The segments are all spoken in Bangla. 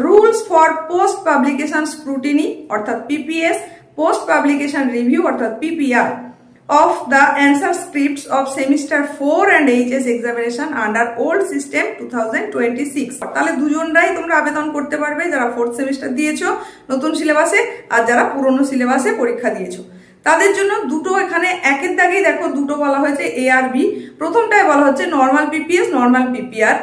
Rules for post publication scrutiny অর্থাৎ পিপিএস, পোস্ট পাবলিকেশন রিভিউ অর্থাৎ PPR of the answer scripts of semester 4 and HS examination under old system 2026 তাহলে দুজনরাই তোমরা আবেদন করতে পারবে, যারা 4th সেমিস্টার দিয়েছো নতুন সিলেবাসে আর যারা পুরনো সিলেবাসে পরীক্ষা দিয়েছো তাদের জন্য দুটো এখানে একের দাগেই দেখো দুটো বলা হয়েছে এ আর বি। প্রথমটায় বলা হচ্ছে normal PPS normal PPR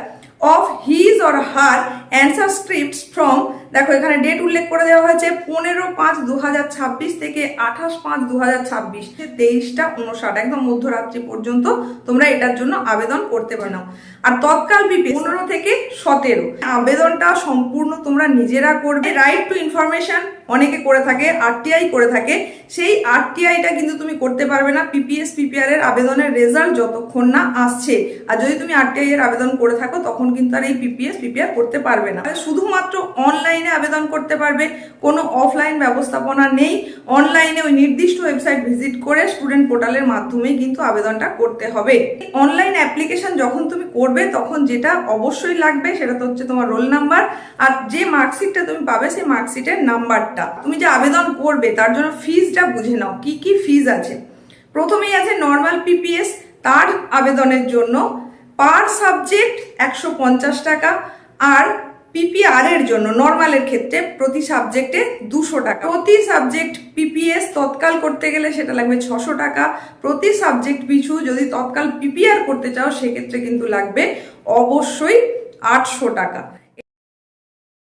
of his or her answer scripts from, দেখো এখানে ডেট উল্লেখ করে দেওয়া হয়েছে 15/5/2026 থেকে 28/5/2026, 23:59 একদম মধ্যরাত্রি পর্যন্ত তোমরা এটার জন্য আবেদন করতে পারো। আর তৎকাল পিপি 15 থেকে 17 আবেদনটা সম্পূর্ণ তোমরা নিজেরা করবে। রাইট টু ইনফরমেশন অনেকে করে থাকে, আরটিআই করে থাকে, সেই আরটিআইটা কিন্তু তুমি করতে পারবে না পিপিএস পিপিআর এর আবেদনের রেজাল্ট যতক্ষণ না আসছে। আর যদি তুমি আরটিআই এর আবেদন করে থাকো তখন কিন্তু আর এই পিপিএস পিপিআর করতে পারবে না। শুধুমাত্র অনলাইনে আবেদন করতে পারবে, কোনো অফলাইন ব্যবস্থাপনা নেই। অনলাইনে ওই নির্দিষ্ট ওয়েবসাইট ভিজিট করে স্টুডেন্ট পোর্টালের মাধ্যমেই কিন্তু আবেদনটা করতে হবে। অনলাইন অ্যাপ্লিকেশন যখন তুমি করবে তখন যেটা অবশ্যই লাগবে সেটা তো হচ্ছে তোমার রোল নাম্বার, আর যে মার্কশিটটা তুমি পাবে সেই মার্কশিটের নাম্বারটা। তুমি যে আবেদন করবে তার জন্য ফিজটা বুঝে নাও কি কি ফিজ আছে। প্রথমেই আছে নর্মাল পিপিএস, তার আবেদনের জন্য পার সাবজেক্ট 150 টাকা, আর পিপিআর এর জন্য নর্মালের ক্ষেত্রে প্রতি সাবজেক্টে 200 টাকা। প্রতি সাবজেক্ট পিপিএস তৎকাল করতে গেলে সেটা লাগবে 600 টাকা। প্রতি সাবজেক্ট পিছু যদি তৎকাল পিপিআর করতে চাও সেক্ষেত্রে কিন্তু লাগবে অবশ্যই 800 টাকা।